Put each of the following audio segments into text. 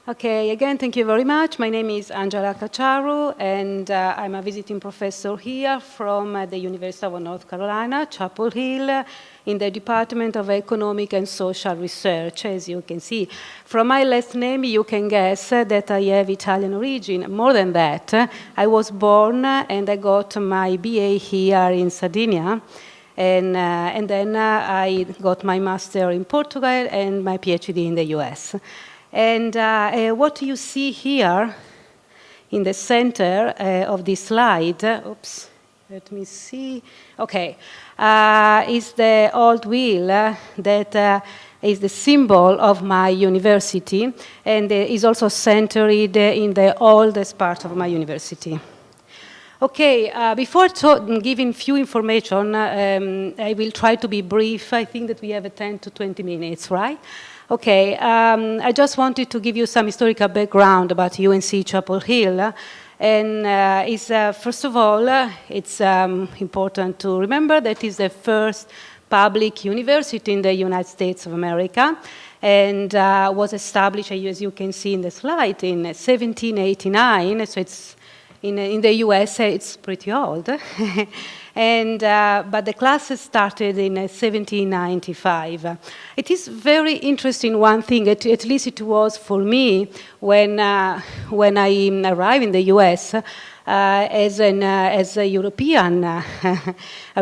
Okay, again, thank you very much. My name is Angela Cacciarru, and I'm a visiting professor here from the University of North Carolina, Chapel Hill, in the Department of Economic and Social Research. As you can see, from my last name, you can guess that I have Italian origin. More than that, I was born and I got my BA here in Sardinia. And then I got my master in Portugal and my PhD in the US. And what you see here in the center of this slide, oops, let me see, okay, is the old wheel that is the symbol of my university and is also centered in the oldest part of my university. Okay, before giving few information, I will try to be brief. I think that we have 10 to 20 minutes, right? Okay, I just wanted to give you some historical background about UNC Chapel Hill. And first of all, it's important to remember that it's the first public university in the United States of America and was established, as you can see in the slide, in 1789. So it's in the US, it's pretty old. But the classes started in 1795. It is very interesting one thing, at least it was for me, when I arrived in the US as a European, a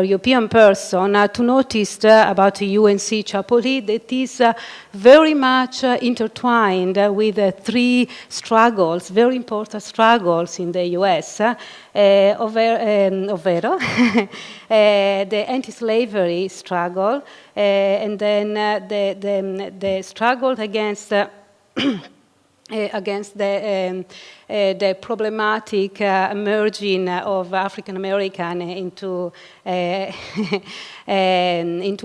European person, to notice about UNC Chapel Hill that is very much intertwined with three struggles, very important struggles in the US, ovvero the anti-slavery struggle, and then the struggle against the problematic merging of African American into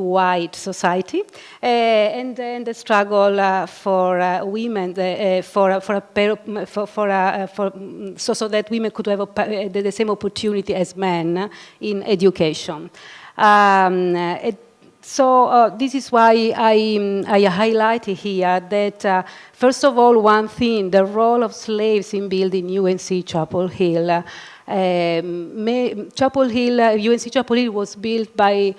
white society, and then the struggle for women so that women could have the same opportunity as men in education. So this is why I highlight here that, first of all, one thing, the role of slaves in building UNC Chapel Hill. UNC Chapel Hill was built by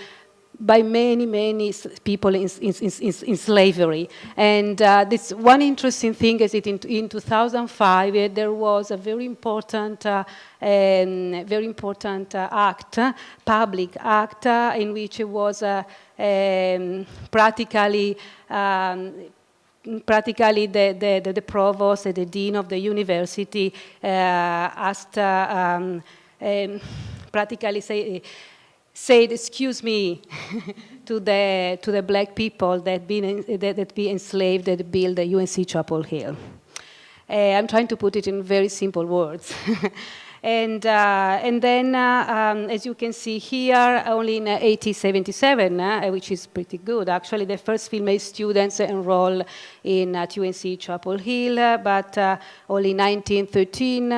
many people in slavery. And this one interesting thing is that in 2005, there was a very important act, public act, in which it was practically the provost and the dean of the university asked, practically said, excuse me, to the black people that be enslaved, that build the UNC Chapel Hill. I'm trying to put it in very simple words. And then, as you can see here, only in 1877, which is pretty good, actually, the first female students enrolled in UNC Chapel Hill, but only in 1913,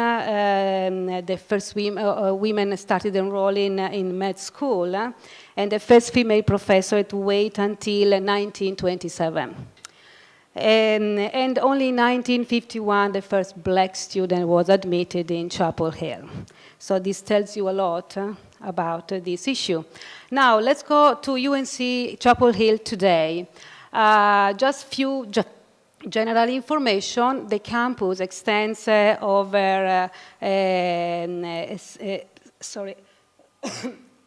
the first women started enrolling in med school, and the first female professor had to wait until 1927. And only in 1951, the first black student was admitted in Chapel Hill. So this tells you a lot about this issue. Now, let's go to UNC Chapel Hill today. Just few general information. The campus extends over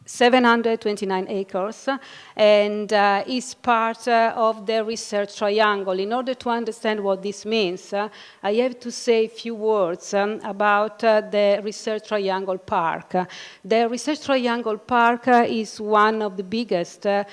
729 acres, and is part of the research triangle. In order to understand what this means, I have to say a few words about the Research Triangle Park. The Research Triangle Park is one of the biggest, the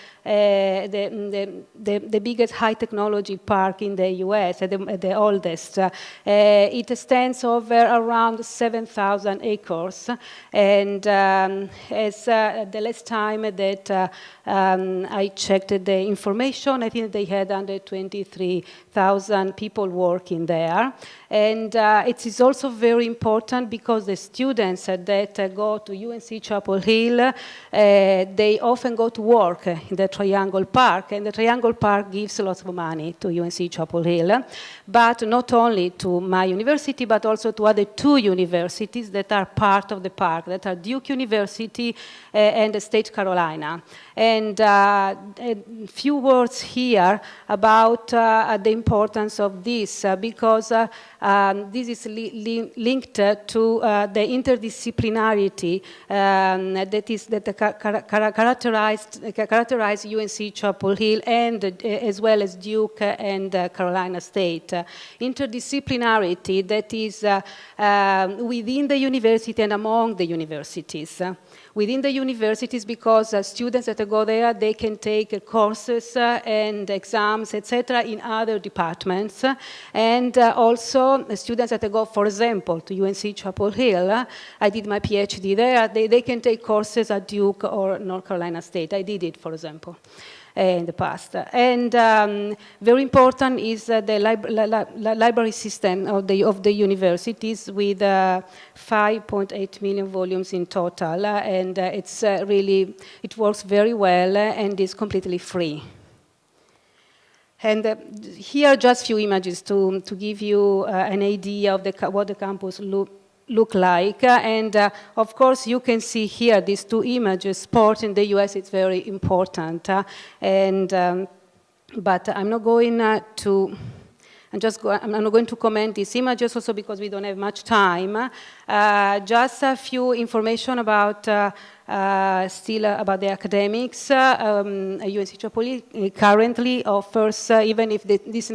biggest high technology park in the US, the oldest. It extends over around 7,000 acres, and as the last time that I checked the information, I think they had under 23,000 people working there. And it is also very important because the students that go to UNC Chapel Hill, they often go to work in the Triangle Park, and the Triangle Park gives lots of money to UNC Chapel Hill, but not only to my university, but also to other two universities that are part of the park, that are Duke University and the State Carolina. And a few words here about the importance of this, because this is linked to the interdisciplinarity that characterize UNC Chapel Hill and as well as Duke and Carolina State. Interdisciplinarity that is within the university and among the universities. Within the universities, because students that go there, they can take courses and exams, etc., in other departments. And also, students that go, for example, to UNC Chapel Hill, I did my PhD there, they can take courses at Duke or North Carolina State. I did it, for example, in the past. And very important is the library system of the universities with 5.8 million volumes in total, and it's really, it works very well and is completely free. And here are just a few images to give you an idea of what the campus look like. And of course, you can see here these two images. Sport in the US is very important. But I'm not going to... I'm not going to comment these images also because we don't have much time. Just a few information about still about the academics. UNC Chapel Hill currently offers, even if these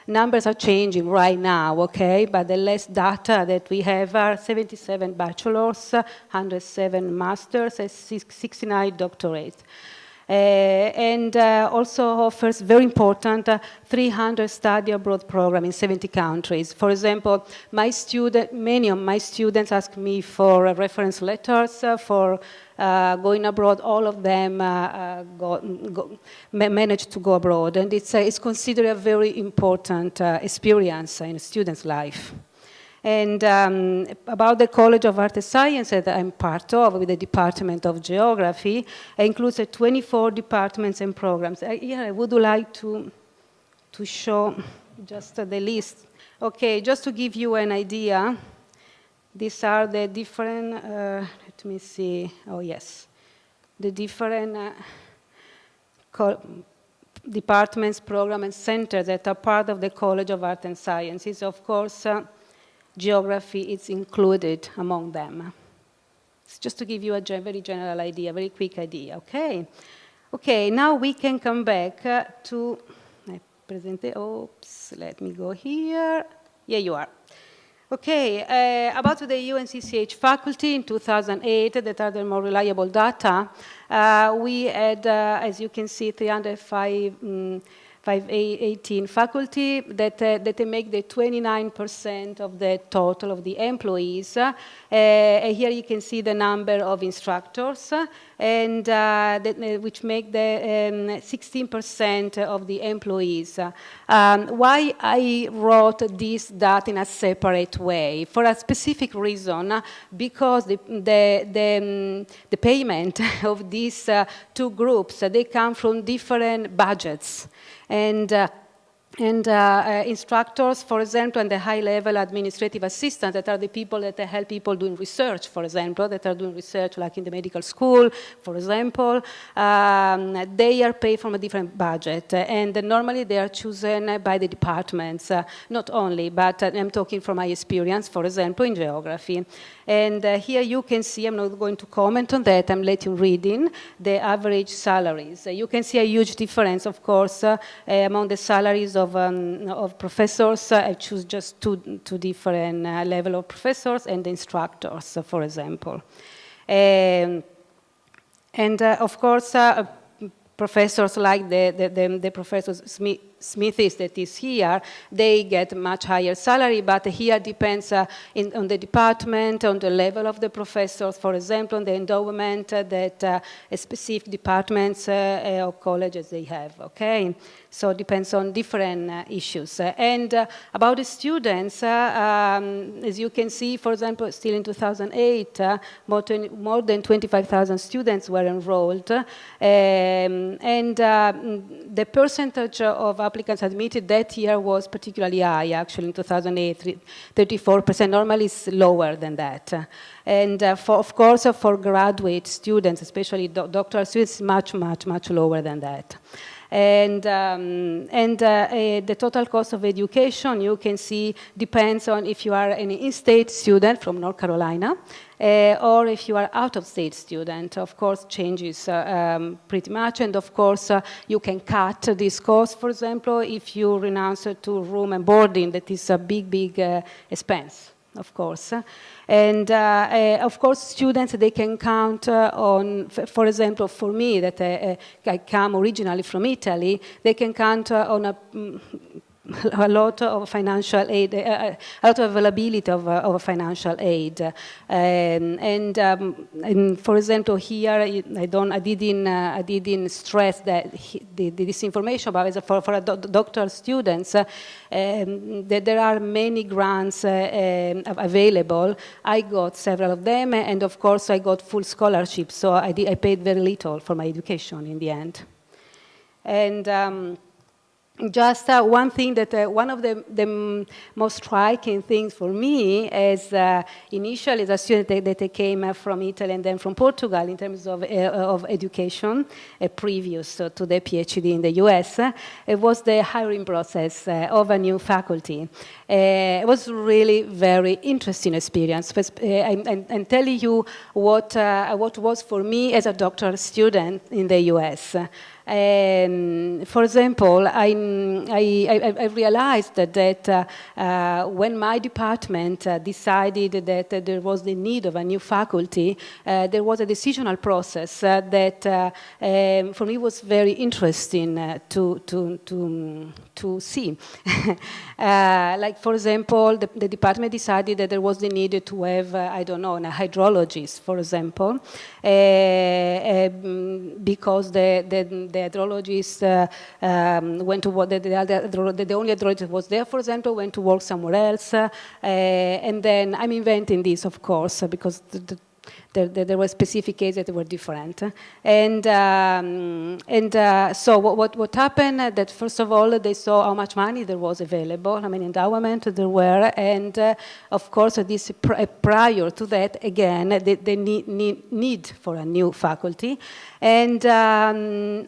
numbers are changing right now, okay? But the last data that we have are 77 bachelors, 107 masters, and 69 doctorates. And also offers very important 300 study abroad program in 70 countries. For example, many of my students ask me for reference letters for going abroad. All of them managed to go abroad, and it's considered a very important experience in a student's life. And about the College of Art and Science that I'm part of, with the Department of Geography, it includes 24 departments and programs. Here I would like to show just the list. Okay, just to give you an idea, these are the different, let me see, oh yes, the different departments, programs, and centers that are part of the College of Art and Sciences. Of course, geography is included among them. It's just to give you a very general idea, very quick idea, okay? Okay, now we can come back to, oops, let me go here. Yeah, you are. Okay, about the UNCCH faculty in 2008, that are the more reliable data, we had, as you can see, 518 faculty that make the 29% of the total of the employees. Here you can see the number of instructors, and which make the 16% of the employees. Why I wrote this data in a separate way? For a specific reason, because the payment of these two groups, they come from different budgets. And instructors, for example, and the high-level administrative assistants, that are the people that help people doing research, for example, that are doing research like in the medical school, for example, they are paid from a different budget. And normally they are chosen by the departments, not only, but I'm talking from my experience, for example, in geography. And here you can see, I'm not going to comment on that, I'm letting you read in the average salaries. You can see a huge difference, of course, among the salaries of professors. I choose just two different level of professors and instructors, for example. And of course, professors like the professors smithies that is here, they get much higher salary, but here depends on the department, on the level of the professors, for example, on the endowment that specific departments or colleges they have, okay? So it depends on different issues. And about the students, as you can see, for example, still in 2008, more than 25,000 students were enrolled. And the percentage of applicants admitted that year was particularly high, actually, in 2008, 34%. Normally it's lower than that. And of course, for graduate students, especially doctoral students, much lower than that. And the total cost of education, you can see, depends on if you are an in-state student from North Carolina or if you are out-of-state student. Of course, changes pretty much. And of course, you can cut this cost, for example, if you renounce to room and boarding. That is a big expense, of course. And of course, students, they can count on, for example, for me, that I come originally from Italy, they can count on a lot of financial aid, a lot of availability of financial aid. And for example, here, I didn't stress that this information, but for doctoral students, that there are many grants available. I got several of them, and of course, I got full scholarship, so I paid very little for my education in the end. And just one thing that one of the most striking things for me is initially as a student that came from Italy and then from Portugal in terms of education, previous to the PhD in the US, it was the hiring process of a new faculty. It was really very interesting experience. I'm telling you what was for me as a doctoral student in the US. For example, I realized that when my department decided that there was the need of a new faculty, there was a decisional process that for me was very interesting to see. Like, for example, the department decided that there was the need to have, I don't know, a hydrologist, for example, because the hydrologist went to work, the only hydrologist was there, for example, went to work somewhere else. And then I'm inventing this, of course, because there were specific cases that were different. And so what happened, that first of all, they saw how much money there was available, how many endowment there were, and of course, this prior to that, again, the need for a new faculty. And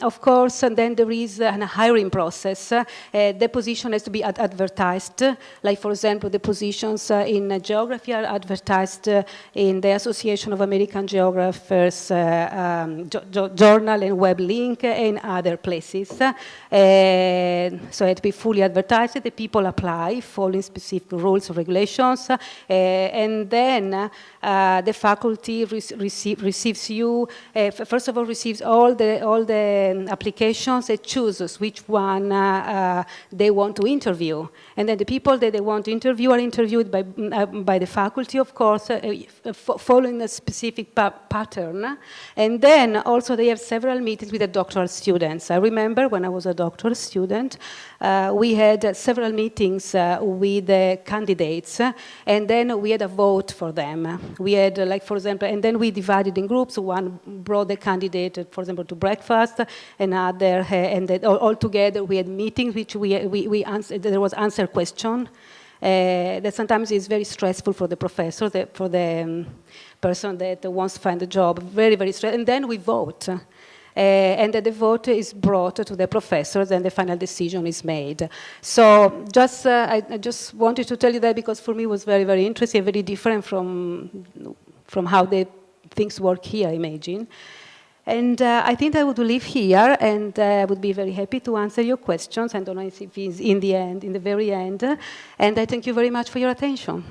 of course, and then there is a hiring process. The position has to be advertised. Like, for example, the positions in geography are advertised in the Association of American Geographers journal and web link and other places. So it had to be fully advertised. The people apply, following specific rules and regulations. And then the faculty receives you, first of all, receives all the applications. It chooses which one they want to interview. And then the people that they want to interview are interviewed by the faculty, of course, following a specific pattern. And then also they have several meetings with the doctoral students. I remember when I was a doctoral student, we had several meetings with the candidates, and then we had a vote for them. We had, like, for example, and then we divided in groups. One brought the candidate, for example, to breakfast, another, and then all together we had meetings which we answered. There was answer question. That sometimes is very stressful for the professor, for the person that wants to find a job, very, very stressful. And then we vote. And the vote is brought to the professors, and the final decision is made. So I just wanted to tell you that because for me it was very, very interesting, very different from how the things work here, I imagine. And I think I would leave here, and I would be very happy to answer your questions. I don't know if it's in the very end. And I thank you very much for your attention.